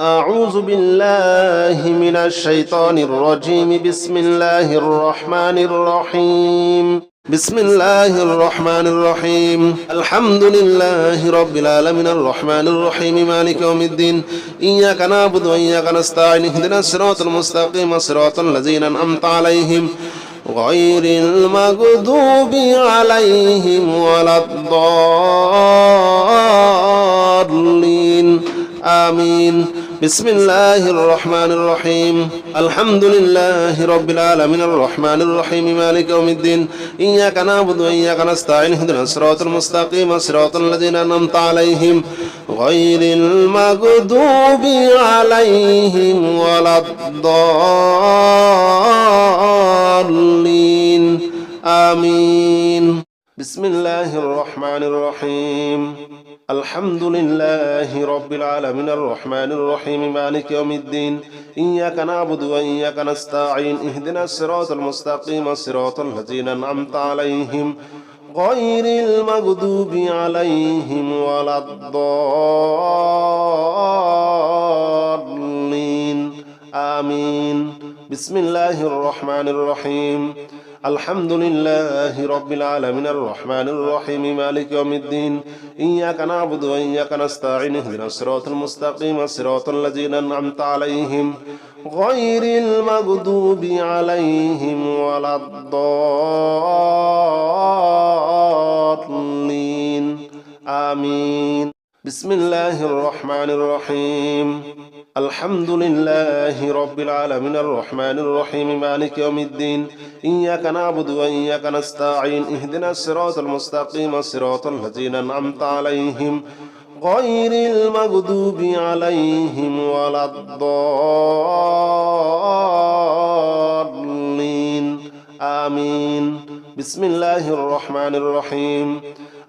أعوذ بالله من الشيطان الرجيم بسم الله الرحمن الرحيم بسم الله الرحمن الرحيم الحمد لله رب العالمين الرحمن الرحيم مالك يوم الدين إياك نعبد وإياك نستعين اهدنا الصراط المستقيم صراط الذين أنعمت عليهم غير المغضوب عليهم ولا الضالين آمين بسم الله الرحمن الرحيم الحمد لله رب العالمين الرحمن الرحيم مالك يوم الدين إياك نعبد وإياك نستعين اهدنا الصراط المستقيم صراط الذين أنعمت عليهم غير المغضوب عليهم ولا الضالين آمين بسم الله الرحمن الرحيم الحمد لله رب العالمين الرحمن الرحيم مالك يوم الدين إياك نعبد وإياك نستعين اهدنا الصراط المستقيم صراط الذين أنعمت عليهم غير المغضوب عليهم ولا الضالين آمين بسم الله الرحمن الرحيم الحمد لله رب العالمين الرحمن الرحيم مالك يوم الدين إياك نعبد وإياك نستعين اهدنا الصراط المستقيم صراط الذين أنعمت عليهم غير المغضوب عليهم ولا الضالين آمين بسم الله الرحمن الرحيم الحمد لله رب العالمين الرحمن الرحيم مالك يوم الدين إياك نعبد وإياك نستعين اهدنا الصراط المستقيم صراط الذين أنعمت عليهم غير المغضوب عليهم ولا الضالين آمين بسم الله الرحمن الرحيم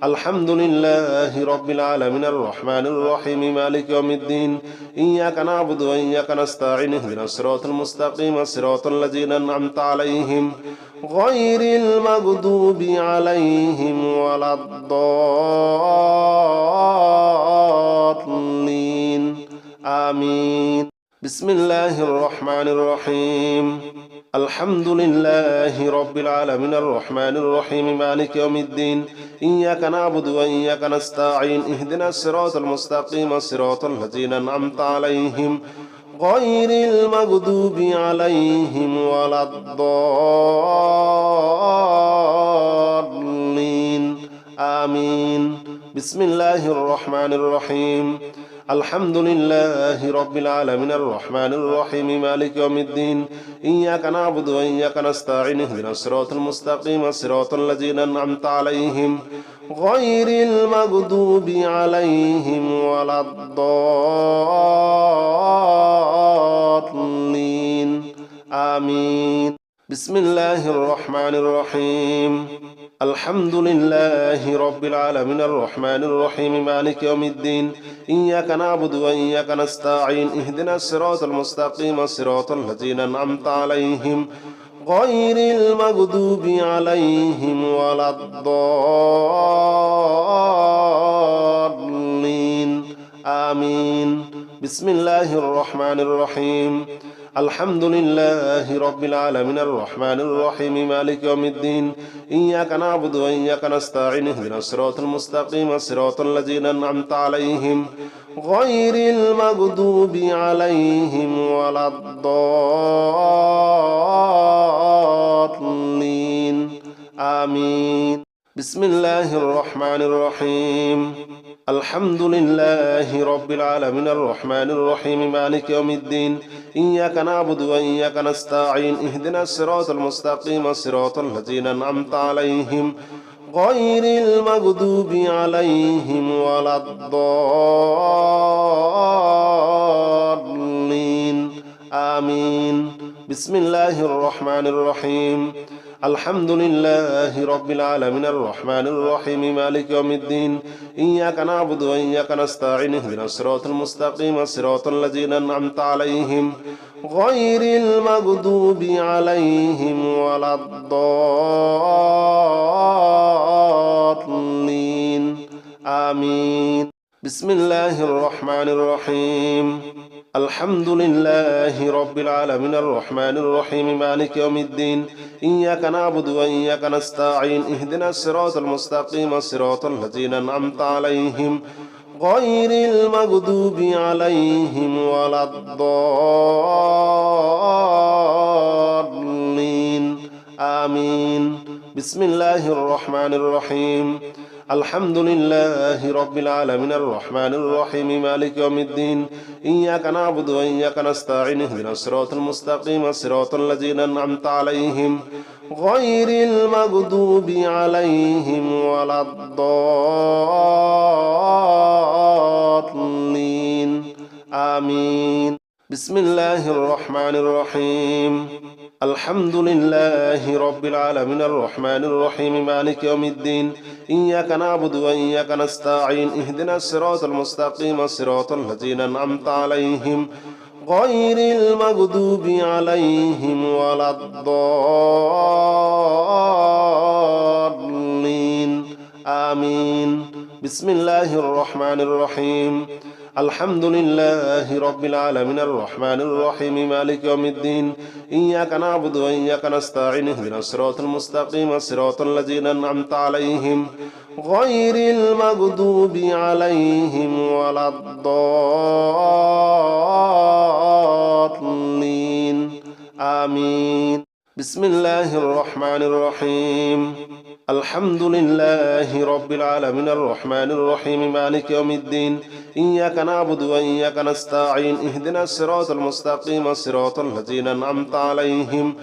الحمد لله رب العالمين الرحمن الرحيم مالك يوم الدين إياك نعبد وإياك نستعين اهدنا الصراط المستقيم صراط الذين أنعمت عليهم غير المغضوب عليهم ولا الضالين آمين بسم الله الرحمن الرحيم الحمد لله رب العالمين الرحمن الرحيم مالك يوم الدين إياك نعبد وإياك نستعين اهدنا الصراط المستقيم صراط الذين أنعمت عليهم غير المغضوب عليهم ولا الضالين آمين بسم الله الرحمن الرحيم الحمد لله رب العالمين الرحمن الرحيم مالك يوم الدين إياك نعبد وإياك نستعين اهدنا الصراط المستقيم صراط الذين أنعمت عليهم غير المغضوب عليهم ولا الضالين آمين بسم الله الرحمن الرحيم الحمد لله رب العالمين الرحمن الرحيم مالك يوم الدين إياك نعبد وإياك نستعين اهدنا الصراط المستقيم صراط الذين أنعمت عليهم غير المغضوب عليهم ولا الضالين آمين بسم الله الرحمن الرحيم الحمد لله رب العالمين الرحمن الرحيم مالك يوم الدين إياك نعبد وإياك نستعين اهدنا الصراط المستقيم صراط الذين أنعمت عليهم غير المغضوب عليهم ولا الضالين آمين بسم الله الرحمن الرحيم الحمد لله رب العالمين الرحمن الرحيم مالك يوم الدين إياك نعبد وإياك نستعين اهدنا الصراط المستقيم صراط الذين أنعمت عليهم غير المغضوب عليهم ولا الضالين آمين بسم الله الرحمن الرحيم الحمد لله رب العالمين الرحمن الرحيم مالك يوم الدين إياك نعبد وإياك نستعين اهدنا الصراط المستقيم صراط الذين أنعمت عليهم غير المغضوب عليهم ولا الضالين آمين بسم الله الرحمن الرحيم الحمد لله رب العالمين الرحمن الرحيم مالك يوم الدين إياك نعبد وإياك نستعين اهدنا الصراط المستقيم صراط الذين أنعمت عليهم غير المغضوب عليهم ولا الضالين آمين بسم الله الرحمن الرحيم الحمد لله رب العالمين الرحمن الرحيم مالك يوم الدين إياك نعبد وإياك نستعين اهدنا الصراط المستقيم صراط الذين أنعمت عليهم غير المغضوب عليهم ولا الضالين آمين بسم الله الرحمن الرحيم الحمد لله رب العالمين الرحمن الرحيم مالك يوم الدين إياك نعبد وإياك نستعين اهدنا الصراط المستقيم صراط الذين أنعمت عليهم غير المغضوب عليهم ولا الضالين آمين بسم الله الرحمن الرحيم الحمد لله رب العالمين الرحمن الرحيم مالك يوم الدين إياك نعبد وإياك نستعين اهدنا الصراط المستقيم صراط الذين أنعمت عليهم غير المغضوب عليهم ولا الضالين آمين بسم الله الرحمن الرحيم الحمد لله رب العالمين الرحمن الرحيم مالك يوم الدين إياك نعبد وإياك نستعين اهدنا الصراط المستقيم صراط الذين أنعمت عليهم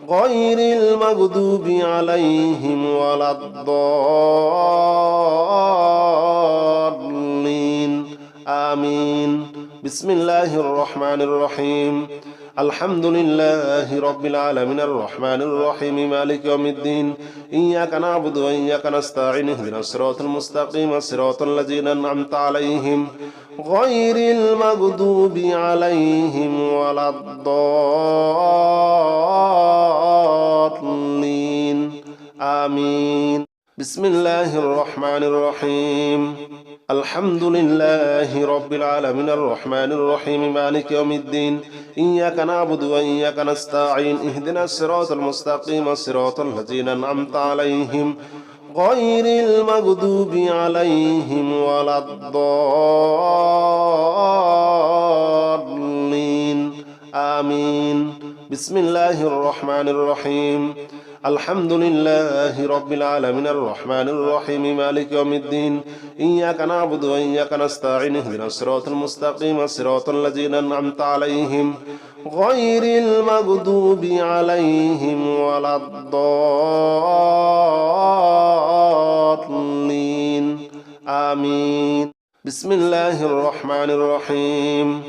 غير المغضوب عليهم ولا الضالين آمين بسم الله الرحمن الرحيم الحمد لله رب العالمين الرحمن الرحيم مالك يوم الدين إياك نعبد وإياك نستعين اهدنا الصراط المستقيم صراط الذين أنعمت عليهم غير المغضوب عليهم ولا الضالين آمين بسم الله الرحمن الرحيم الحمد لله رب العالمين الرحمن الرحيم مالك يوم الدين إياك نعبد وإياك نستعين اهدنا الصراط المستقيم صراط الذين أنعمت عليهم غير المغضوب عليهم ولا الضالين آمين بسم الله الرحمن الرحيم الحمد لله رب العالمين الرحمن الرحيم مالك يوم الدين إياك نعبد وإياك نستعين اهدنا الصراط المستقيم صراط الذين أنعمت عليهم غير المغضوب عليهم ولا الضالين آمين بسم الله الرحمن الرحيم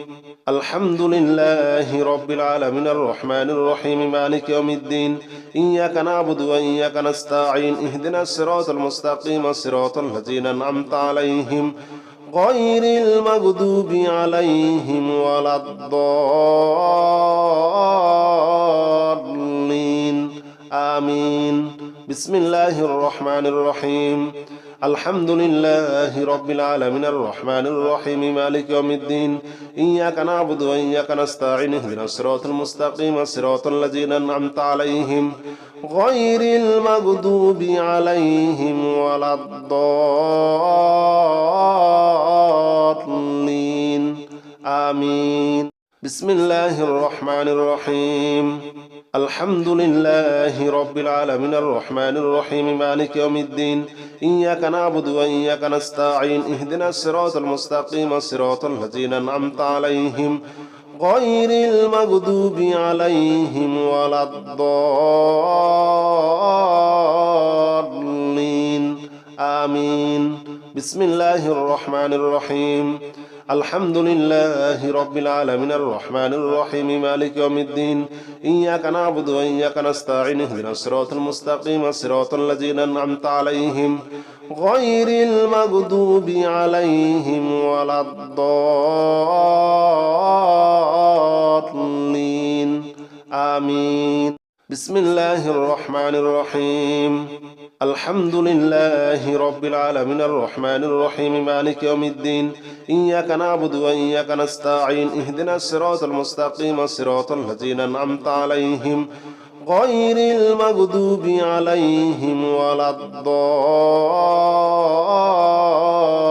الحمد لله رب العالمين الرحمن الرحيم مالك يوم الدين إياك نعبد وإياك نستعين اهدنا الصراط المستقيم صراط الذين أنعمت عليهم غير المغضوب عليهم ولا الضالين آمين بسم الله الرحمن الرحيم الحمد لله رب العالمين الرحمن الرحيم مالك يوم الدين إياك نعبد وإياك نستعين اهدنا الصراط المستقيم صراط الذين أنعمت عليهم غير المغضوب عليهم ولا الضالين آمين بسم الله الرحمن الرحيم الحمد لله رب العالمين الرحمن الرحيم مالك يوم الدين إياك نعبد وإياك نستعين اهدنا الصراط المستقيم صراط الذين أنعمت عليهم غير المغضوب عليهم ولا الضالين آمين بسم الله الرحمن الرحيم الحمد لله رب العالمين الرحمن الرحيم مالك يوم الدين إياك نعبد وإياك نستعين اهدنا الصراط المستقيم صراط الذين أنعمت عليهم غير المغضوب عليهم ولا الضالين آمين بسم الله الرحمن الرحيم الحمد لله رب العالمين الرحمن الرحيم مالك يوم الدين إياك نعبد وإياك نستعين اهدنا الصراط المستقيم صراط الذين أنعمت عليهم غير المغضوب عليهم ولا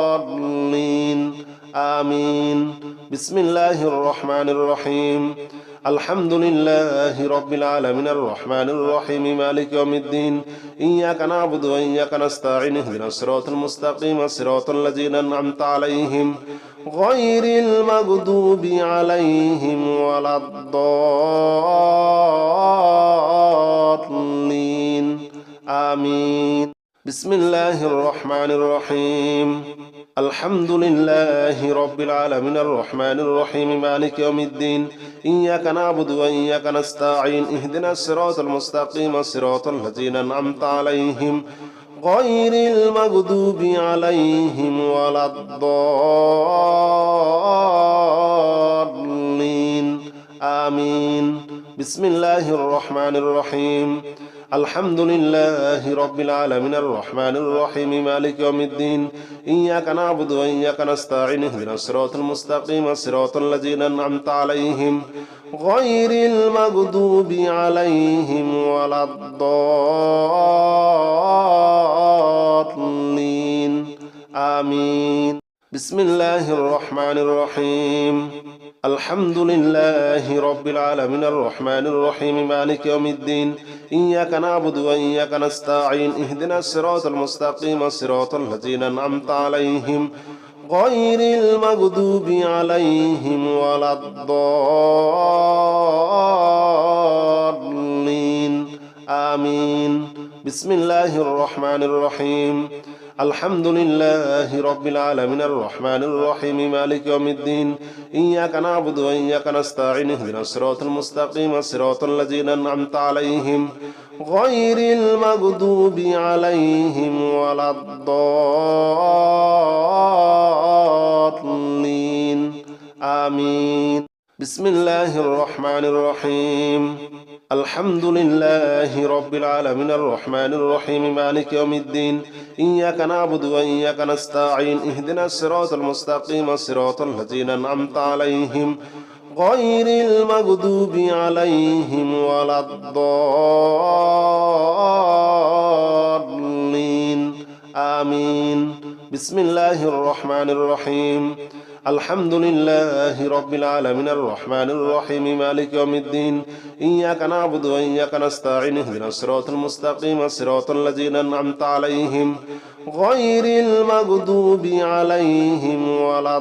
الضالين آمين بسم الله الرحمن الرحيم الحمد لله رب العالمين الرحمن الرحيم مالك يوم الدين إياك نعبد وإياك نستعين اهدنا الصراط المستقيم صراط الذين أنعمت عليهم غير المغضوب عليهم ولا الضالين آمين بسم الله الرحمن الرحيم الحمد لله رب العالمين الرحمن الرحيم مالك يوم الدين إياك نعبد وإياك نستعين اهدنا الصراط المستقيم صراط الذين أنعمت عليهم غير المغضوب عليهم ولا الضالين آمين بسم الله الرحمن الرحيم الحمد لله رب العالمين الرحمن الرحيم مالك يوم الدين إياك نعبد وإياك نستعين اهدنا الصراط المستقيم صراط الذين أنعمت عليهم غير المغضوب عليهم ولا الضالين آمين بسم الله الرحمن الرحيم الحمد لله رب العالمين الرحمن الرحيم مالك يوم الدين إياك نعبد وإياك نستعين اهدنا الصراط المستقيم صراط الذين أنعمت عليهم غير المغضوب عليهم ولا الضالين آمين بسم الله الرحمن الرحيم الحمد لله رب العالمين الرحمن الرحيم مالك يوم الدين إياك نعبد وإياك نستعين اهدنا الصراط المستقيم صراط الذين أنعمت عليهم غير المغضوب عليهم ولا الضالين آمين بسم الله الرحمن الرحيم الحمد لله رب العالمين الرحمن الرحيم مالك يوم الدين إياك نعبد وإياك نستعين اهدنا الصراط المستقيم صراط الذين أنعمت عليهم غير المغضوب عليهم ولا الضالين آمين بسم الله الرحمن الرحيم الحمد لله رب العالمين الرحمن الرحيم مالك يوم الدين إياك نعبد وإياك نستعين اهدنا الصراط المستقيم صراط الذين أنعمت عليهم غير المغضوب عليهم ولا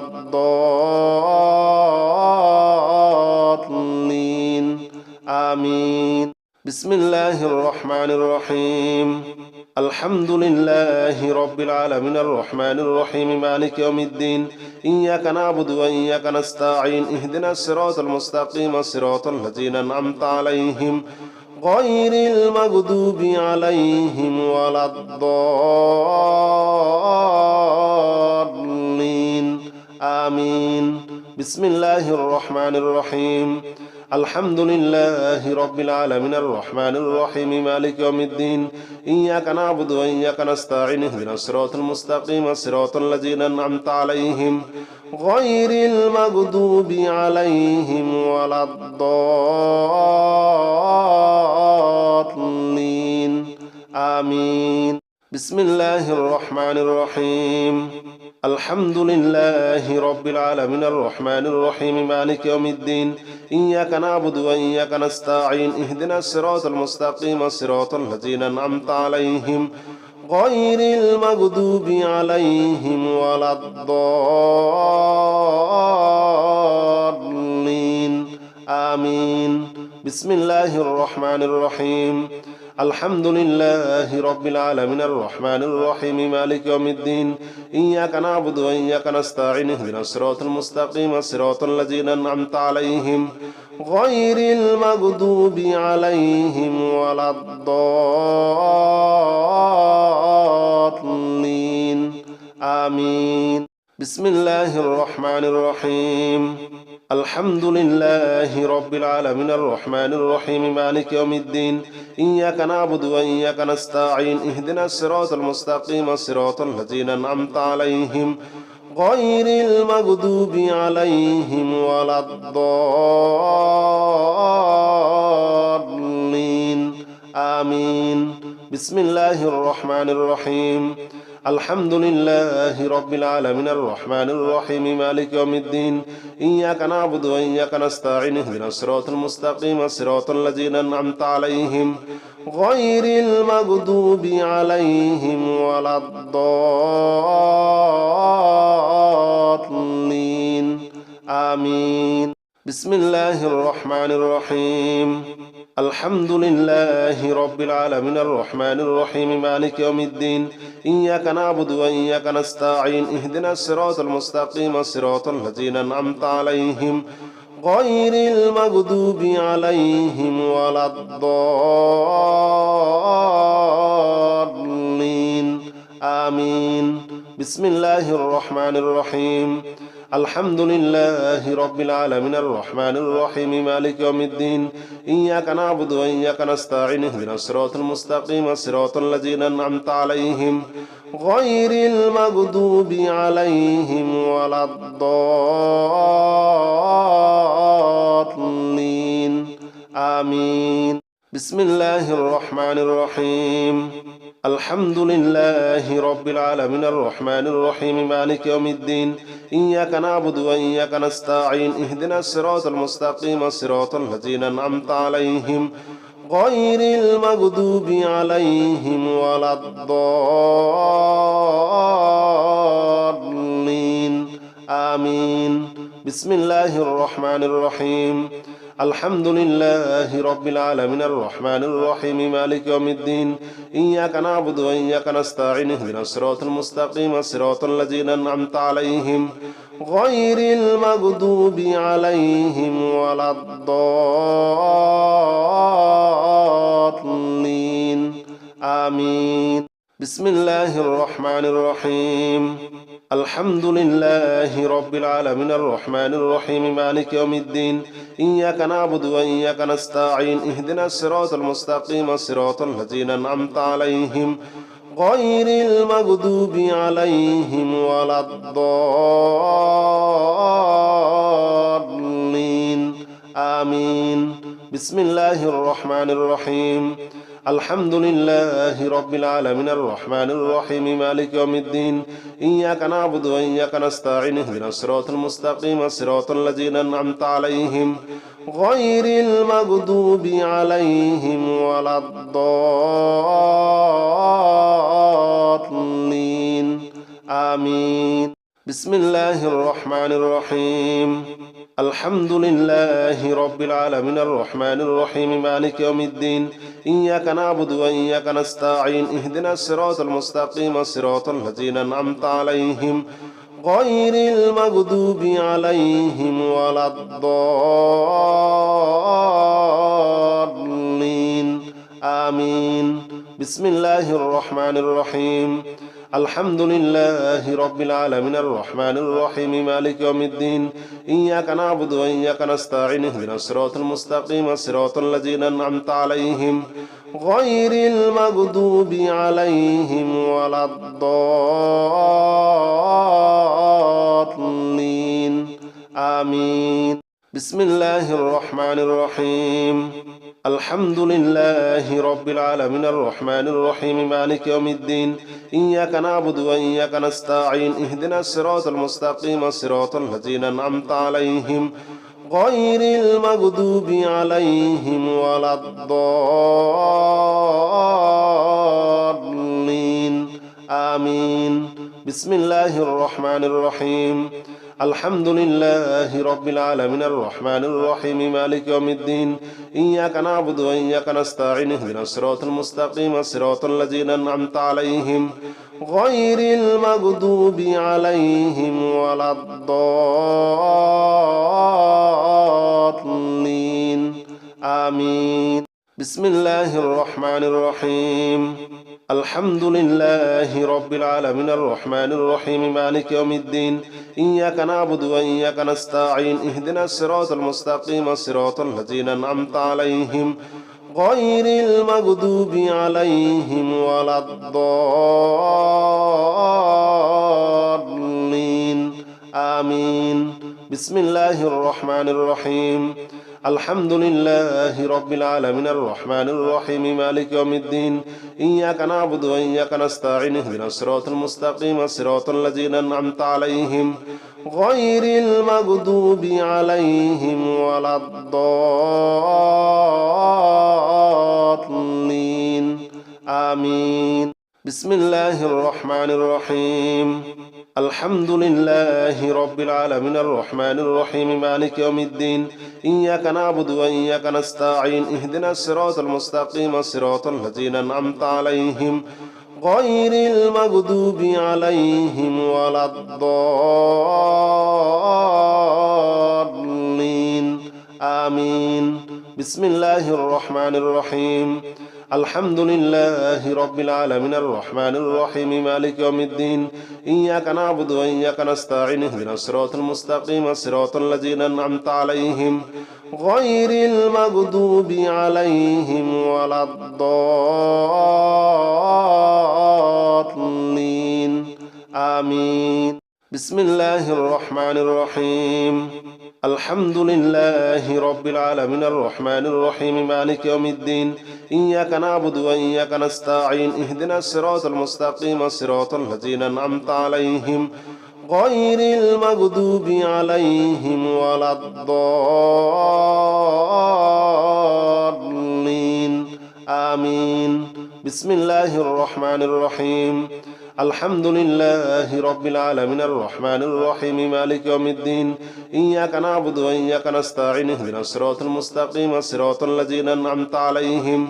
الضالين آمين بسم الله الرحمن الرحيم الحمد لله رب العالمين الرحمن الرحيم مالك يوم الدين إياك نعبد وإياك نستعين اهدنا الصراط المستقيم صراط الذين أنعمت عليهم غير المغضوب عليهم ولا الضالين آمين بسم الله الرحمن الرحيم الحمد لله رب العالمين الرحمن الرحيم مالك يوم الدين إياك نعبد وإياك نستعين اهدنا الصراط المستقيم صراط الذين أنعمت عليهم غير المغضوب عليهم ولا الضالين آمين بسم الله الرحمن الرحيم الحمد لله رب العالمين الرحمن الرحيم مالك يوم الدين إياك نعبد وإياك نستعين اهدنا الصراط المستقيم صراط الذين أنعمت عليهم غير المغضوب عليهم ولا الضالين آمين بسم الله الرحمن الرحيم الحمد لله رب العالمين الرحمن الرحيم مالك يوم الدين إياك نعبد وإياك نستعين اهدنا الصراط المستقيم صراط الذين أنعمت عليهم غير المغضوب عليهم ولا الضالين آمين بسم الله الرحمن الرحيم الحمد لله رب العالمين الرحمن الرحيم مالك يوم الدين إياك نعبد وإياك نستعين اهدنا الصراط المستقيم صراط الذين أنعمت عليهم غير المغضوب عليهم ولا الضالين آمين بسم الله الرحمن الرحيم الحمد لله رب العالمين الرحمن الرحيم مالك يوم الدين إياك نعبد وإياك نستعين اهدنا الصراط المستقيم صراط الذين أنعمت عليهم غير المغضوب عليهم ولا الضالين آمين بسم الله الرحمن الرحيم الحمد لله رب العالمين الرحمن الرحيم مالك يوم الدين إياك نعبد وإياك نستعين اهدنا الصراط المستقيم صراط الذين أنعمت عليهم غير المغضوب عليهم ولا الضالين آمين بسم الله الرحمن الرحيم الحمد لله رب العالمين الرحمن الرحيم مالك يوم الدين إياك نعبد وإياك نستعين اهدنا الصراط المستقيم صراط الذين أنعمت عليهم غير المغضوب عليهم ولا الضالين آمين بسم الله الرحمن الرحيم الحمد لله رب العالمين الرحمن الرحيم مالك يوم الدين إياك نعبد وإياك نستعين اهدنا الصراط المستقيم صراط الذين أنعمت عليهم غير المغضوب عليهم ولا الضالين آمين بسم الله الرحمن الرحيم الحمد لله رب العالمين الرحمن الرحيم مالك يوم الدين إياك نعبد وإياك نستعين اهدنا الصراط المستقيم صراط الذين أنعمت عليهم غير المغضوب عليهم ولا الضالين آمين بسم الله الرحمن الرحيم الحمد لله رب العالمين الرحمن الرحيم مالك يوم الدين إياك نعبد وإياك نستعين اهدنا الصراط المستقيم صراط الذين أنعمت عليهم غير المغضوب عليهم ولا الضالين آمين بسم الله الرحمن الرحيم الحمد لله رب العالمين الرحمن الرحيم مالك يوم الدين إياك نعبد وإياك نستعين اهدنا الصراط المستقيم صراط الذين أنعمت عليهم غير المغضوب عليهم ولا الضالين آمين بسم الله الرحمن الرحيم الحمد لله رب العالمين الرحمن الرحيم مالك يوم الدين إياك نعبد وإياك نستعين اهدنا الصراط المستقيم صراط الذين أنعمت عليهم غير المغضوب عليهم ولا الضالين آمين بسم الله الرحمن الرحيم الحمد لله رب العالمين الرحمن الرحيم مالك يوم الدين إياك نعبد وإياك نستعين اهدنا الصراط المستقيم صراط الذين أنعمت عليهم غير المغضوب عليهم ولا الضالين آمين بسم الله الرحمن الرحيم الحمد لله رب العالمين الرحمن الرحيم مالك يوم الدين إياك نعبد وإياك نستعين اهدنا الصراط المستقيم صراط الذين أنعمت عليهم غير المغضوب عليهم ولا الضالين آمين بسم الله الرحمن الرحيم الحمد لله رب العالمين الرحمن الرحيم مالك يوم الدين إياك نعبد وإياك نستعين اهدنا الصراط المستقيم صراط الذين أنعمت عليهم غير المغضوب عليهم ولا الضالين آمين بسم الله الرحمن الرحيم الحمد لله رب العالمين الرحمن الرحيم مالك يوم الدين إياك نعبد وإياك نستعين اهدنا الصراط المستقيم صراط الذين أنعمت عليهم غير المغضوب عليهم ولا الضالين آمين بسم الله الرحمن الرحيم الحمد لله رب العالمين الرحمن الرحيم مالك يوم الدين إياك نعبد وإياك نستعين اهدنا الصراط المستقيم صراط الذين أنعمت عليهم غير المغضوب عليهم ولا الضالين آمين بسم الله الرحمن الرحيم الحمد لله رب العالمين الرحمن الرحيم مالك يوم الدين إياك نعبد وإياك نستعين اهدنا الصراط المستقيم صراط الذين أنعمت عليهم غير المغضوب عليهم ولا الضالين آمين بسم الله الرحمن الرحيم الحمد لله رب العالمين الرحمن الرحيم مالك يوم الدين إياك نعبد وإياك نستعين اهدنا الصراط المستقيم صراط الذين أنعمت عليهم غير المغضوب عليهم ولا الضالين آمين بسم الله الرحمن الرحيم الحمد لله رب العالمين الرحمن الرحيم مالك يوم الدين إياك نعبد وإياك نستعين اهدنا الصراط المستقيم صراط الذين أنعمت عليهم غير المغضوب عليهم ولا الضالين آمين بسم الله الرحمن الرحيم الحمد لله رب العالمين الرحمن الرحيم مالك يوم الدين إياك نعبد وإياك نستعين اهدنا الصراط المستقيم صراط الذين أنعمت عليهم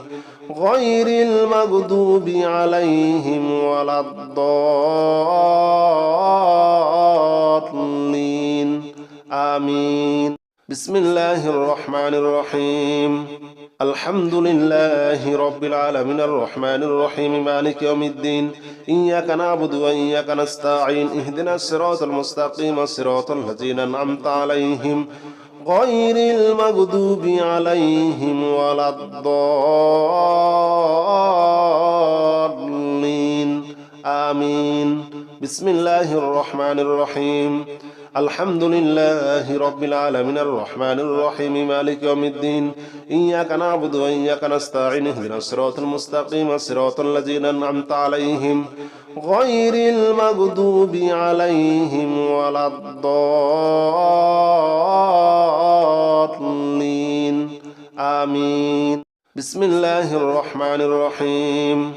غير المغضوب عليهم ولا الضالين آمين بسم الله الرحمن الرحيم الحمد لله رب العالمين الرحمن الرحيم مالك يوم الدين إياك نعبد وإياك نستعين اهدنا الصراط المستقيم صراط الذين أنعمت عليهم غير المغضوب عليهم ولا الضالين آمين بسم الله الرحمن الرحيم الحمد لله رب العالمين الرحمن الرحيم مالك يوم الدين إياك نعبد وإياك نستعين اهدنا الصراط المستقيم صراط الذين أنعمت عليهم غير المغضوب عليهم ولا الضالين آمين بسم الله الرحمن الرحيم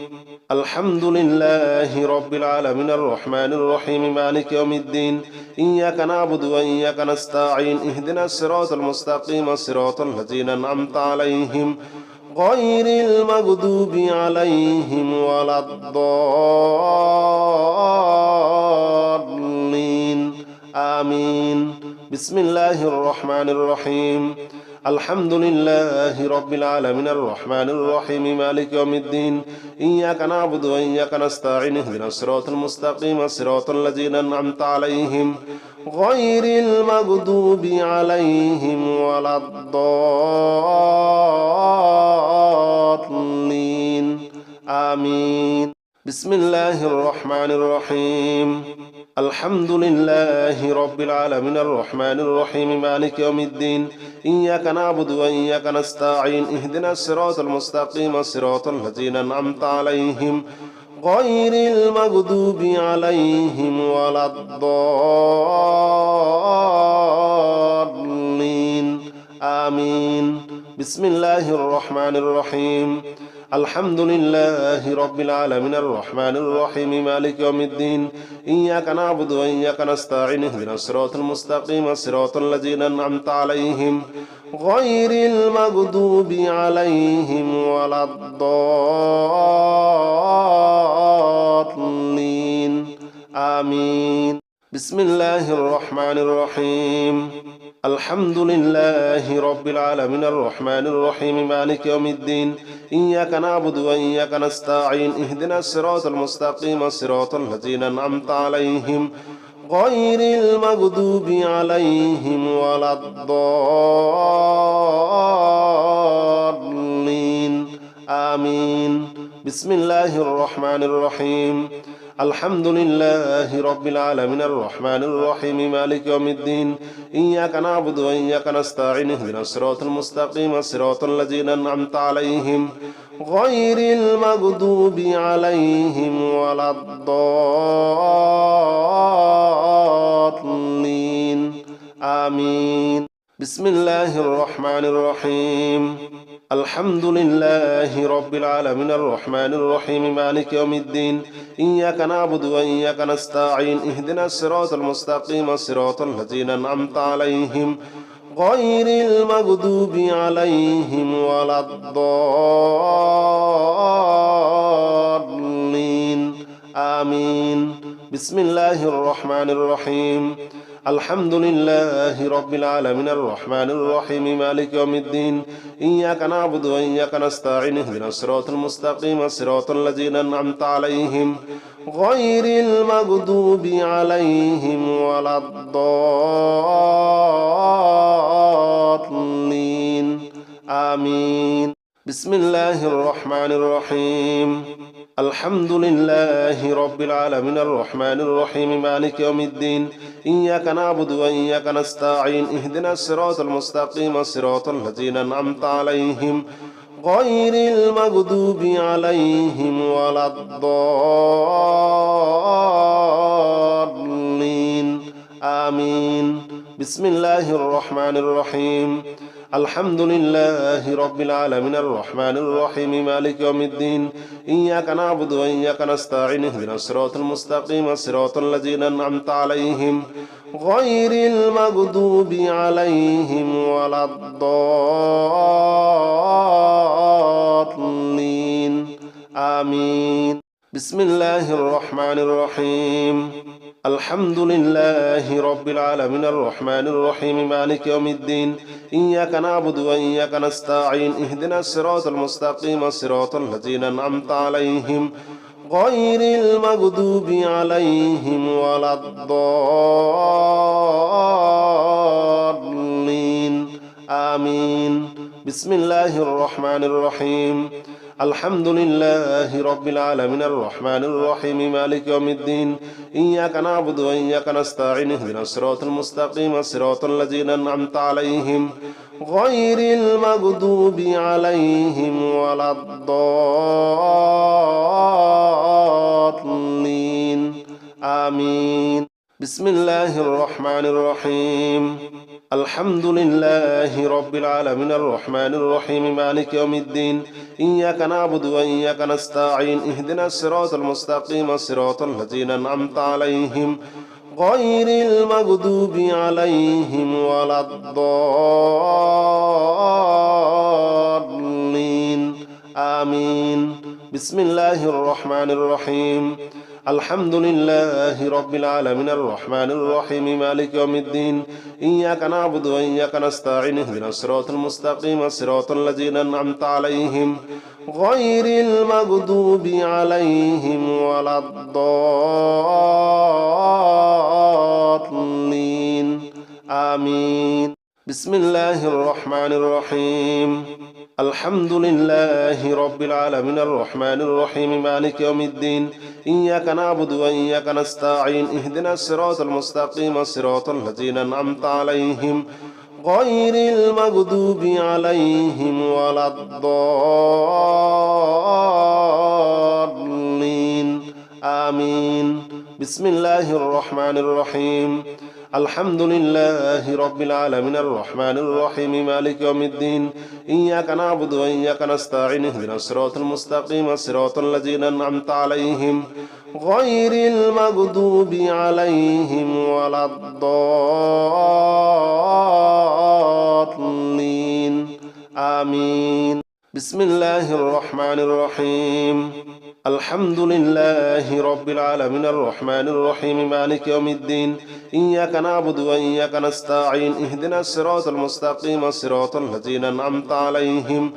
الحمد لله رب العالمين الرحمن الرحيم مالك يوم الدين إياك نعبد وإياك نستعين اهدنا الصراط المستقيم صراط الذين أنعمت عليهم غير المغضوب عليهم ولا الضالين آمين بسم الله الرحمن الرحيم الحمد لله رب العالمين الرحمن الرحيم مالك يوم الدين إياك نعبد وإياك نستعين اهدنا الصراط المستقيم صراط الذين أنعمت عليهم غير المغضوب عليهم ولا الضالين آمين بسم الله الرحمن الرحيم الحمد لله رب العالمين الرحمن الرحيم مالك يوم الدين إياك نعبد وإياك نستعين اهدنا الصراط المستقيم صراط الذين أنعمت عليهم غير المغضوب عليهم ولا الضالين آمين بسم الله الرحمن الرحيم الحمد لله رب العالمين الرحمن الرحيم مالك يوم الدين إياك نعبد وإياك نستعين اهدنا الصراط المستقيم صراط الذين أنعمت عليهم غير المغضوب عليهم ولا الضالين آمين بسم الله الرحمن الرحيم الحمد لله رب العالمين الرحمن الرحيم مالك يوم الدين إياك نعبد وإياك نستعين اهدنا الصراط المستقيم صراط الذين أنعمت عليهم غير المغضوب عليهم ولا الضالين آمين بسم الله الرحمن الرحيم الحمد لله رب العالمين الرحمن الرحيم مالك يوم الدين إياك نعبد وإياك نستعين اهدنا الصراط المستقيم صراط الذين أنعمت عليهم غير المغضوب عليهم ولا الضالين آمين بسم الله الرحمن الرحيم الحمد لله رب العالمين الرحمن الرحيم مالك يوم الدين إياك نعبد وإياك نستعين اهدنا الصراط المستقيم صراط الذين أنعمت عليهم غير المغضوب عليهم ولا الضالين آمين بسم الله الرحمن الرحيم الحمد لله رب العالمين الرحمن الرحيم مالك يوم الدين إياك نعبد وإياك نستعين اهدنا الصراط المستقيم صراط الذين أنعمت عليهم غير المغضوب عليهم ولا الضالين آمين بسم الله الرحمن الرحيم الحمد لله رب العالمين الرحمن الرحيم مالك يوم الدين إياك نعبد وإياك نستعين اهدنا الصراط المستقيم صراط الذين أنعمت عليهم غير المغضوب عليهم ولا الضالين آمين بسم الله الرحمن الرحيم الحمد لله رب العالمين الرحمن الرحيم مالك يوم الدين إياك نعبد وإياك نستعين اهدنا الصراط المستقيم صراط الذين أنعمت عليهم غير المغضوب عليهم ولا الضالين آمين بسم الله الرحمن الرحيم الحمد لله رب العالمين الرحمن الرحيم مالك يوم الدين إياك نعبد وإياك نستعين اهدنا الصراط المستقيم صراط الذين أنعمت عليهم غير المغضوب عليهم ولا الضالين آمين بسم الله الرحمن الرحيم الحمد لله رب العالمين الرحمن الرحيم مالك يوم الدين إياك نعبد وإياك نستعين اهدنا الصراط المستقيم صراط الذين أنعمت عليهم غير المغضوب عليهم ولا الضالين آمين بسم الله الرحمن الرحيم الحمد لله رب العالمين الرحمن الرحيم مالك يوم الدين إياك نعبد وإياك نستعين اهدنا الصراط المستقيم صراط الذين أنعمت عليهم غير المغضوب عليهم ولا الضالين آمين بسم الله الرحمن الرحيم الحمد لله رب العالمين الرحمن الرحيم مالك يوم الدين إياك نعبد وإياك نستعين اهدنا الصراط المستقيم صراط الذين أنعمت عليهم غير المغضوب عليهم ولا الضالين آمين بسم الله الرحمن الرحيم الحمد لله رب العالمين الرحمن الرحيم مالك يوم الدين إياك نعبد وإياك نستعين اهدنا الصراط المستقيم صراط الذين أنعمت عليهم غير المغضوب عليهم ولا الضالين آمين بسم الله الرحمن الرحيم الحمد لله رب العالمين الرحمن الرحيم مالك يوم الدين إياك نعبد وإياك نستعين اهدنا الصراط المستقيم صراط الذين أنعمت عليهم غير المغضوب عليهم ولا الضالين آمين بسم الله الرحمن الرحيم الحمد لله رب العالمين الرحمن الرحيم مالك يوم الدين إياك نعبد وإياك نستعين اهدنا الصراط المستقيم صراط الذين أنعمت عليهم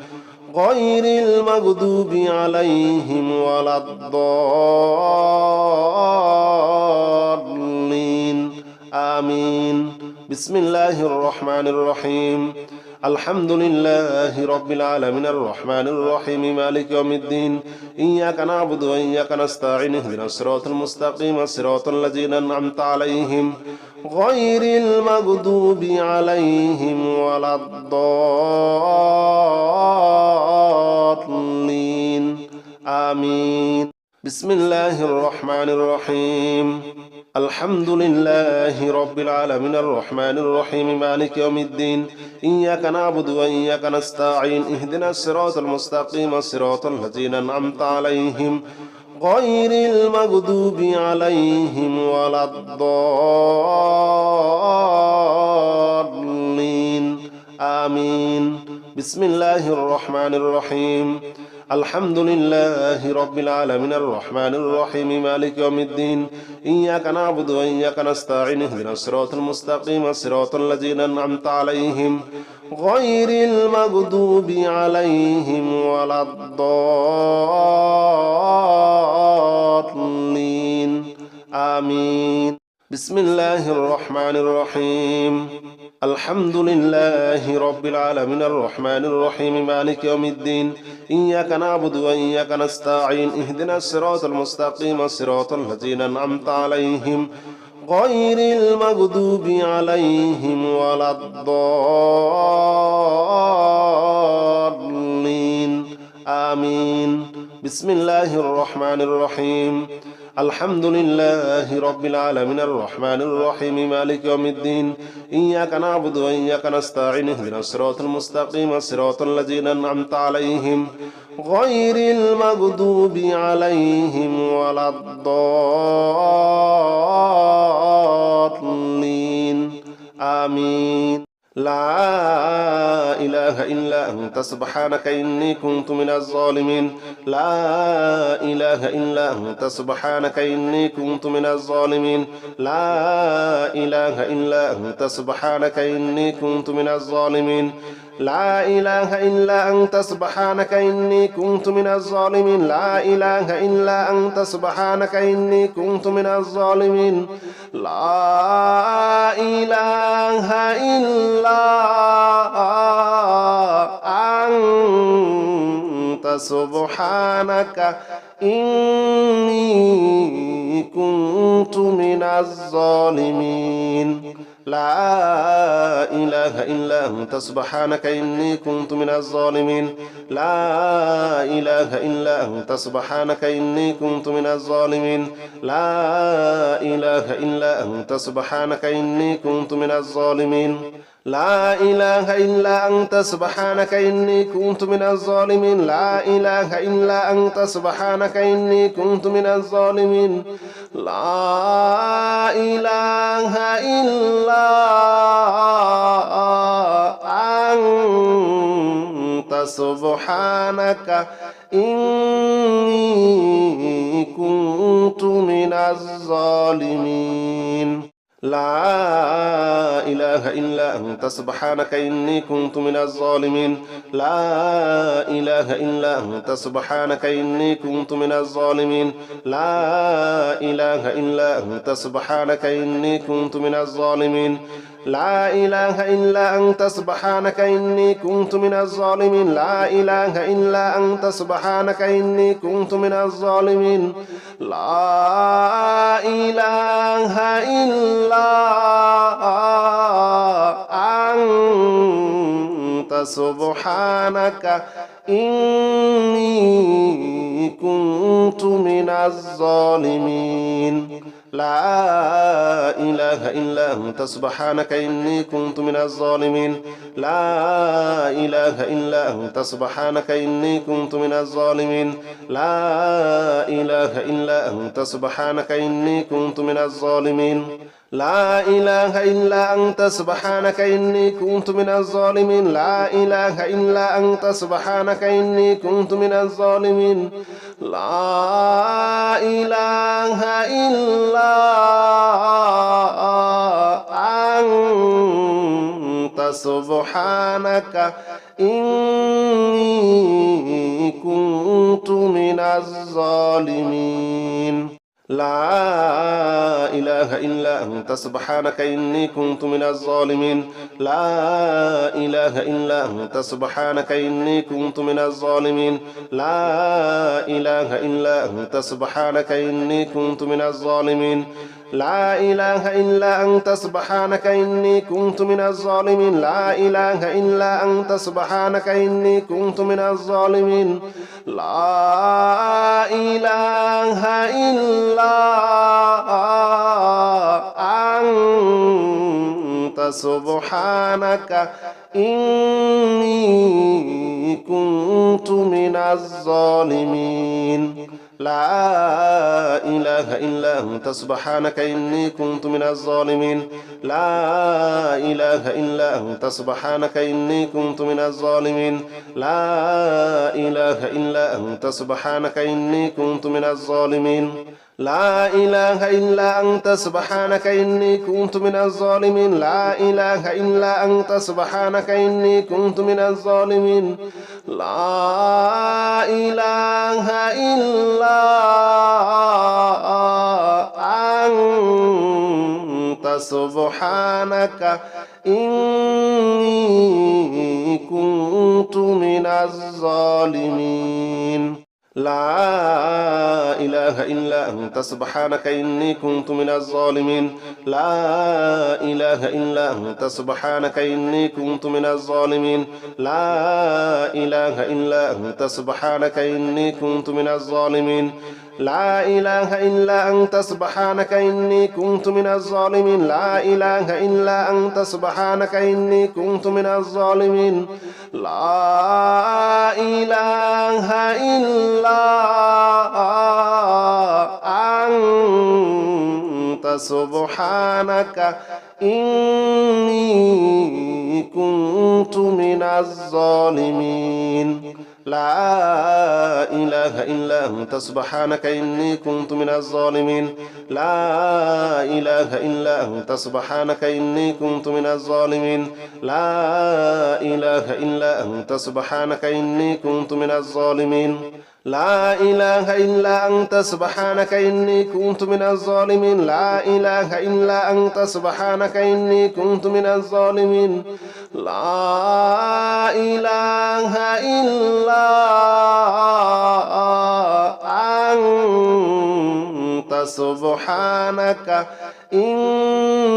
غير المغضوب عليهم ولا الضالين آمين بسم الله الرحمن الرحيم الحمد لله رب العالمين الرحمن الرحيم مالك يوم الدين إياك نعبد وإياك نستعين اهدنا الصراط المستقيم صراط الذين أنعمت عليهم غير المغضوب عليهم ولا الضالين آمين بسم الله الرحمن الرحيم الحمد لله رب العالمين الرحمن الرحيم مالك يوم الدين إياك نعبد وإياك نستعين اهدنا الصراط المستقيم صراط الذين أنعمت عليهم غير المغضوب عليهم ولا الضالين آمين بسم الله الرحمن الرحيم الحمد لله رب العالمين الرحمن الرحيم مالك يوم الدين إياك نعبد وإياك نستعين اهدنا الصراط المستقيم صراط الذين أنعمت عليهم غير المغضوب عليهم ولا الضالين آمين بسم الله الرحمن الرحيم الحمد لله رب العالمين الرحمن الرحيم مالك يوم الدين إياك نعبد وإياك نستعين اهدنا الصراط المستقيم صراط الذين أنعمت عليهم غير المغضوب عليهم ولا الضالين آمين بسم الله الرحمن الرحيم الحمد لله رب العالمين الرحمن الرحيم مالك يوم الدين إياك نعبد وإياك نستعين اهدنا الصراط المستقيم صراط الذين أنعمت عليهم غير المغضوب عليهم ولا الضالين آمين لا إله إلا أنت سبحانك إني كنت من الظالمين لا إله إلا أنت سبحانك إني كنت من الظالمين لا إله إلا أنت سبحانك إني كنت من الظالمين لا إله إلا أنت سبحانك إني كنت من الظالمين لا إله إلا أنت سبحانك إني كنت من الظالمين لا إله إلا أنت سبحانك إني كنت من الظالمين لا إله إلا أنت سبحانك إني كنت من الظالمين لا إله إلا أنت سبحانك إني كنت من الظالمين لا إله إلا أنت سبحانك إني كنت من الظالمين لا إله إلا أنت سبحانك إني كنت من الظالمين لا إله إلا أنت سبحانك إني كنت من الظالمين لا إله إلا أنت سبحانك إني كنت من الظالمين لا إله إلا أنت سبحانك إني كنت من الظالمين لا إله إلا أنت سبحانك إني كنت من الظالمين لا إله إلا أنت سبحانك إني كنت من الظالمين لا إله إلا أنت سبحانك إني كنت من الظالمين لا إله إلا أنت سبحانك إني كنت من الظالمين لا إله إلا أنت سبحانك إني كنت من الظالمين لا إله إلا أنت سبحانك إني كنت من الظالمين لا إله إلا أنت سبحانك إني كنت من الظالمين لا إله إلا أنت سبحانك إني كنت من الظالمين لا إله إلا أنت سبحانك إني كنت من الظالمين لا إله إلا أنت سبحانك إني كنت من الظالمين لا إله إلا أنت سبحانك إني كنت من الظالمين لا إله إلا أنت سبحانك إني كنت من الظالمين لا إله إلا أنت سبحانك إني كنت من الظالمين لا إله إلا أنت سبحانك إني كنت من الظالمين لا إله إلا أنت سبحانك إني كنت من الظالمين لا إله إلا أنت سبحانك إني كنت من الظالمين لا إله إلا أنت سبحانك إني كنت من الظالمين لا إله إلا أنت سبحانك إني كنت من الظالمين لا إله إلا أنت سبحانك إني كنت من الظالمين لا إله إلا أنت سبحانك إني كنت من الظالمين لا إله إلا أنت سبحانك إني كنت من الظالمين لا إله إلا أنت سبحانك إني كنت من الظالمين لا إله إلا أنت سبحانك إني كنت من الظالمين لا إله إلا أنت سبحانك إني كنت من الظالمين لا إله إلا أنت سبحانك إني كنت من الظالمين لا إله إلا أنت سبحانك إني كنت من الظالمين لا إله إلا أنت سبحانك إني كنت من الظالمين لا إله إلا أنت سبحانك إني كنت من الظالمين لا إله إلا أنت سبحانك إني كنت من الظالمين لا إله إلا أنت سبحانك إني كنت من الظالمين لا إله إلا أنت سبحانك إني كنت من الظالمين لا إله إلا أنت سبحانك إني كنت من الظالمين لا إله إلا أنت سبحانك إني كنت من الظالمين لا إله إلا أنت سبحانك إني كنت من الظالمين لا إله إلا أنت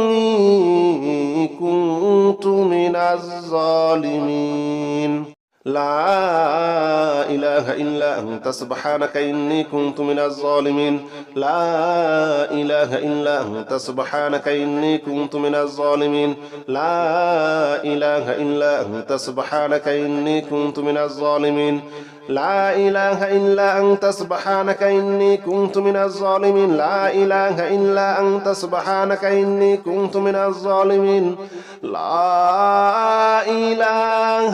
سبحانك إني كنت من الظالمين لا إله إلا أنت سبحانك إني كنت من الظالمين لا إله إلا أنت سبحانك إني كنت من الظالمين لا إله إلا أنت سبحانك إني كنت من الظالمين لا إله إلا أنت سبحانك إني كنت من الظالمين لا إله إلا أنت سبحانك إني كنت من الظالمين لا إله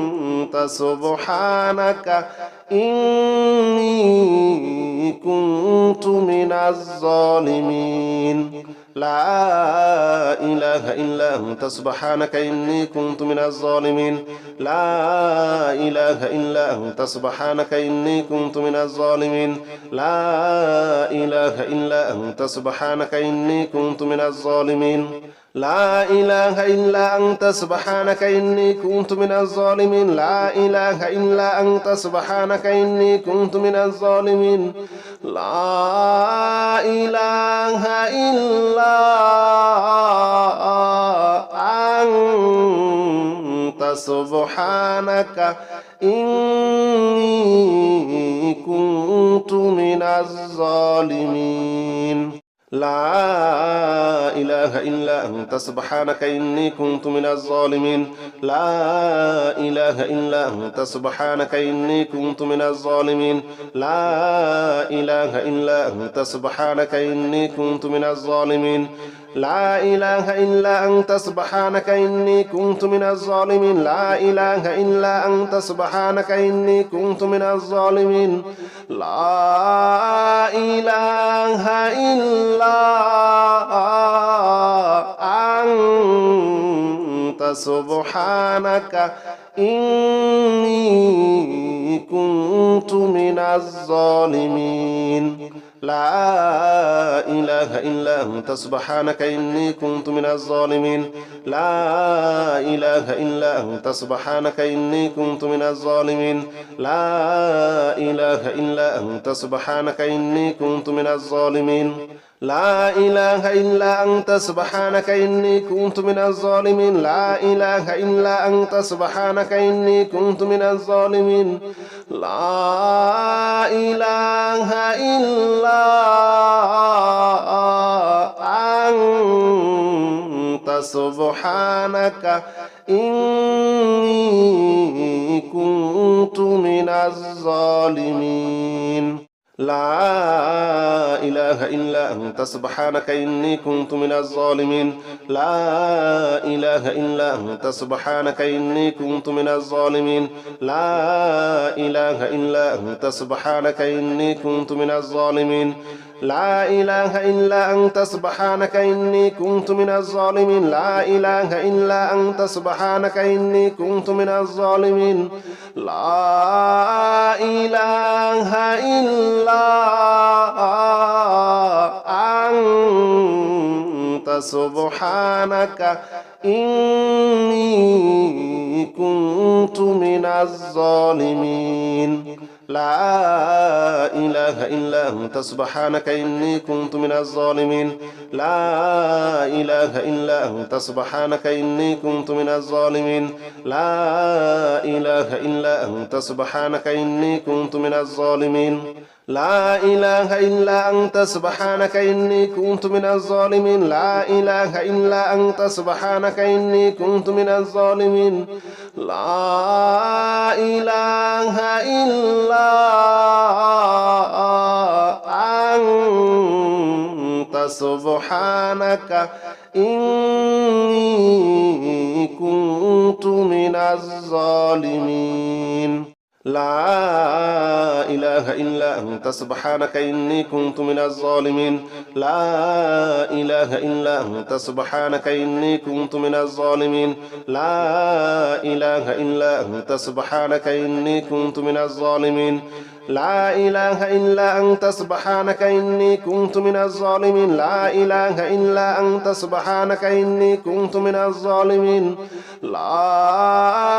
إلا أنت سبحانك إني كنت من الظالمين لا إله إلا أنت سبحانك إني كنت من الظالمين لا إله إلا أنت سبحانك إني كنت من الظالمين لا إله إلا أنت سبحانك إني كنت من الظالمين لا إله إلا أنت سبحانك إني كنت من الظالمين لا إله إلا أنت سبحانك إني كنت من الظالمين لا إله إلا أنت سبحانك إني كنت من الظالمين لا إله إلا أنت سبحانك إني كنت من الظالمين لا إله إلا أنت سبحانك إني كنت من الظالمين لا إله إلا أنت سبحانك إني كنت من الظالمين لا إله إلا أنت سبحانك إني كنت من الظالمين لا إله إلا أنت سبحانك إني كنت من الظالمين لا إله إلا أنت سبحانك إني كنت من الظالمين لا إله إلا أنت سبحانك إني كنت من الظالمين لا إله إلا أنت سبحانك إني كنت من الظالمين لا إله إلا أنت سبحانك إني كنت من الظالمين لا إله إلا أنت سبحانك إني كنت من الظالمين لا إله إلا أنت سبحانك إني كنت من الظالمين لا إله إلا أنت سبحانك إني كنت من الظالمين لا إله إلا أنت سبحانك إني كنت من الظالمين لا إله إلا أنت سبحانك إني كنت من الظالمين لا إله إلا أنت سبحانك إني كنت من الظالمين لا إله إلا أنت سبحانك إني كنت من الظالمين لا إله إلا أنت سبحانك إني كنت من الظالمين لا إله إلا أنت سبحانك إني كنت من الظالمين لا إله إلا أنت سبحانك إني كنت من الظالمين لا إله إلا أنت سبحانك إني كنت من الظالمين لا إله إلا أنت سبحانك إني كنت من الظالمين لا إله إلا أنت سبحانك إني كنت من الظالمين لا إله إلا أنت سبحانك إني كنت من الظالمين لا إله إلا أنت سبحانك إني كنت من الظالمين لا إله إلا أنت سبحانك إني كنت من الظالمين لا إله إلا أنت سبحانك إني كنت من الظالمين لا إله إلا أنت سبحانك إني كنت من الظالمين لا إله إلا أنت سبحانك إني كنت من الظالمين لا إله إلا أنت سبحانك إني كنت من الظالمين لا إله إلا أنت سبحانك إني كنت من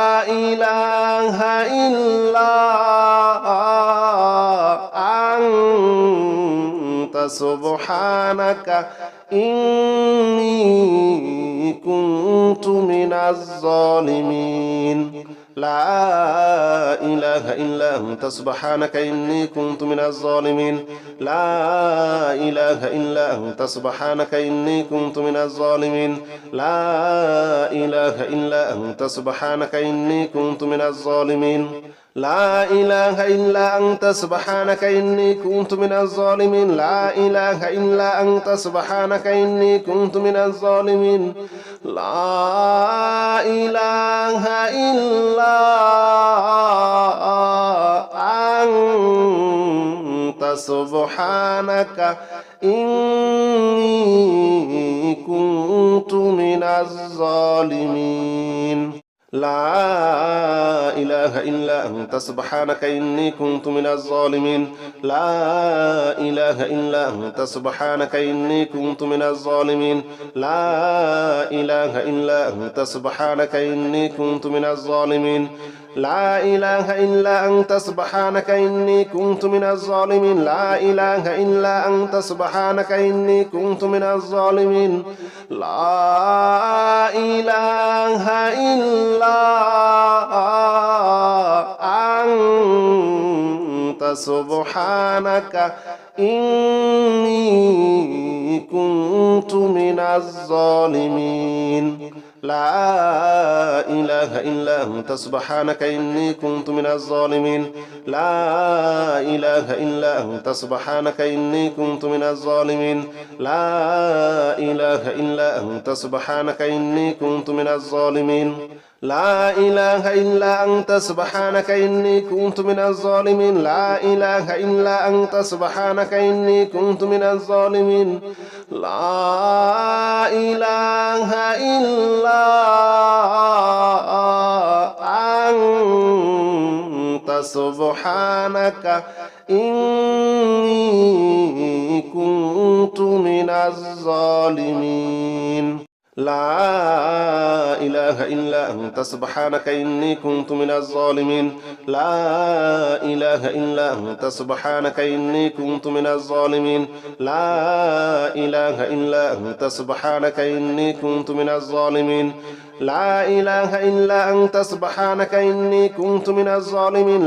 الظالمين لا إله إلا أنت سبحانك إني كنت من الظالمين لا إله إلا أنت سبحانك إني كنت من الظالمين لا إله إلا أنت سبحانك إني كنت من الظالمين لا إله إلا أنت سبحانك إني كنت من الظالمين لا إله إلا أنت سبحانك إني كنت من الظالمين لا إله إلا أنت سبحانك إني كنت من الظالمين لا إله إلا أنت سبحانك إني كنت من الظالمين لا إله إلا أنت سبحانك إني كنت من الظالمين لا إله إلا أنت سبحانك إني كنت من الظالمين لا إله إلا أنت سبحانك إني كنت من الظالمين لا إله إلا أنت سبحانك إني كنت من الظالمين لا إله إلا أنت سبحانك إني كنت من الظالمين لا إله إلا أنت سبحانك إني كنت من الظالمين لا إله إلا أنت سبحانك إني كنت من الظالمين لا إله إلا أنت سبحانك إني كنت من الظالمين لا إله إلا أنت سبحانك إني كنت من الظالمين لا إله إلا أنت سبحانك إني كنت من الظالمين لا إله إلا أنت سبحانك إني كنت من الظالمين لا إله إلا أنت سبحانك إني كنت من الظالمين لا إله إلا أنت سبحانك إني كنت من الظالمين لا إله إلا أنت سبحانك إني كنت من الظالمين لا إله إلا أنت سبحانك إني كنت من الظالمين لا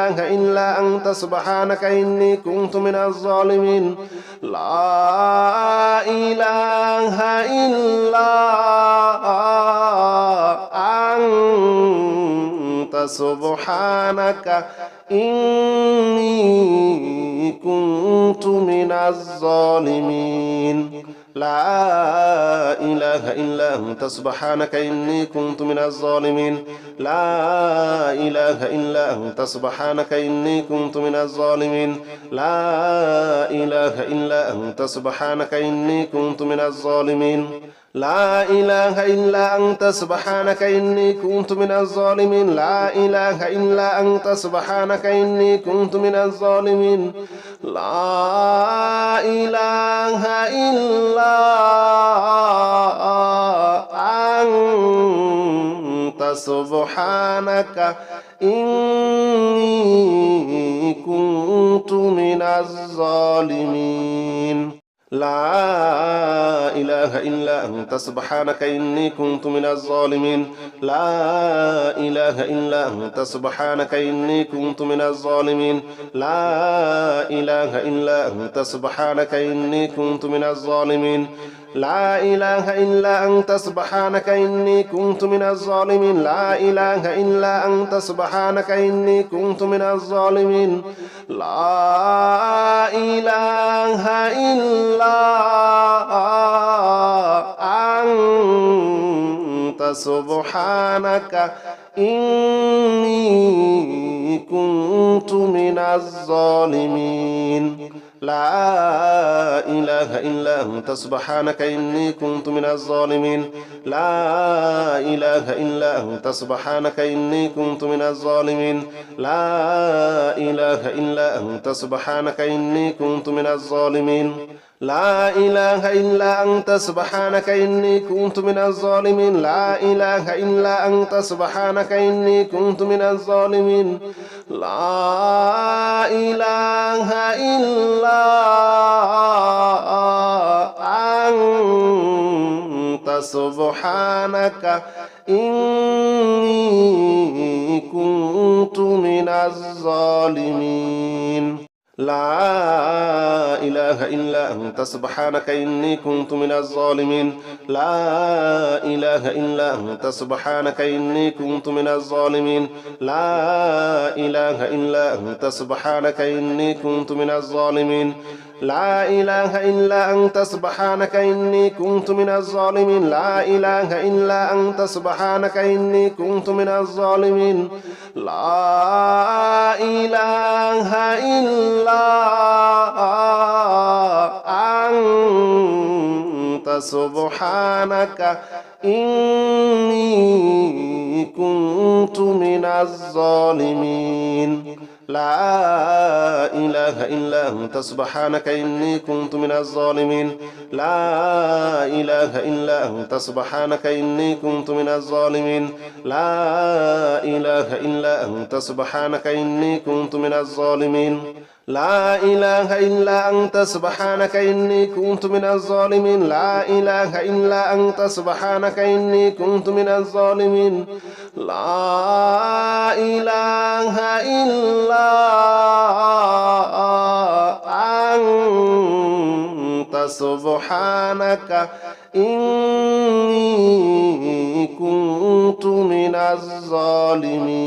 إله إلا أنت سبحانك إني كنت من الظالمين لا إله إلا أنت سبحانك إني كنت من الظالمين لا إله إلا أنت سبحانك إني كنت من الظالمين لا إله إلا أنت سبحانك إني كنت من الظالمين لا إله إلا أنت سبحانك إني كنت من الظالمين لا إله إلا أنت سبحانك إني كنت من الظالمين لا إله إلا أنت سبحانك إني كنت من الظالمين لا إله إلا أنت سبحانك إني كنت من الظالمين لا إله إلا أنت سبحانك إني كنت من الظالمين لا إله إلا أنت سبحانك إني كنت من الظالمين لا إله إلا أنت سبحانك إني كنت من الظالمين لا إله إلا أنت سبحانك إني كنت من الظالمين لا إله إلا أنت سبحانك إني كنت من الظالمين لا إله إلا أنت سبحانك إني كنت من الظالمين لا إله إلا أنت سبحانك إني كنت من الظالمين لا إله إلا أنت سبحانك إني كنت من الظالمين لا إله إلا أنت سبحانك إني كنت من الظالمين لا إله إلا أنت سبحانك إني كنت من الظالمين لا إله إلا أنت سبحانك إني كنت من الظالمين لا إله إلا أنت سبحانك إني كنت من الظالمين لا إله إلا أنت سبحانك إني كنت من الظالمين لا إله إلا أنت سبحانك إني كنت من الظالمين لا إله إلا أنت سبحانك إني كنت من الظالمين لا إله إلا أنت سبحانك إني كنت من الظالمين لا إله إلا أنت سبحانك إني كنت من الظالمين لا إله إلا أنت سبحانك إني كنت من الظالمين لا إله إلا أنت سبحانك إني كنت من الظالمين لا إله إلا أنت سبحانك إني كنت من الظالمين لا إله إلا أنت سبحانك إني كنت من الظالمين لا إله إلا أنت سبحانك إني كنت من الظالمين لا إله إلا أنت سبحانك إني كنت من الظالمين لا إله إلا أنت سبحانك إني كنت من الظالمين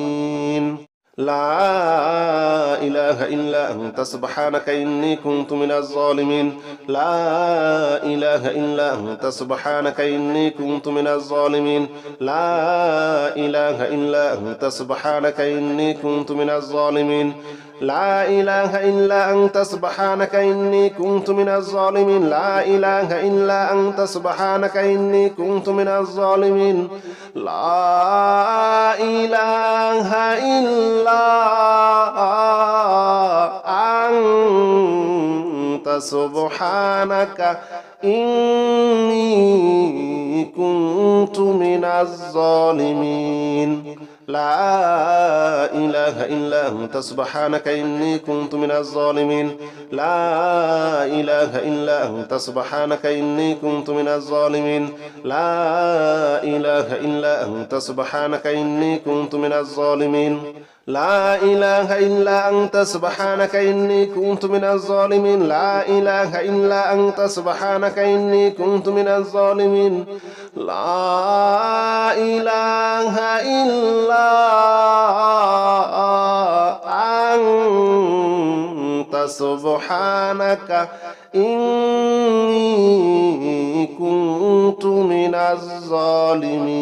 لا إله إلا أنت سبحانك إني كنت من الظالمين لا إله إلا أنت سبحانك إني كنت من الظالمين لا إله إلا أنت سبحانك إني كنت من الظالمين لا إله إلا أنت سبحانك إني كنت من الظالمين لا إله إلا أنت سبحانك إني كنت من الظالمين لا إله إلا أنت سبحانك إني كنت من الظالمين لا إله إلا أنت سبحانك إني كنت من الظالمين لا إله إلا أنت سبحانك إني كنت من الظالمين لا إله إلا أنت سبحانك إني كنت من الظالمين لا إله إلا أنت سبحانك إني كنت من الظالمين لا إله إلا أنت سبحانك إني كنت من الظالمين لا إله إلا أنت سبحانك إني كنت من الظالمين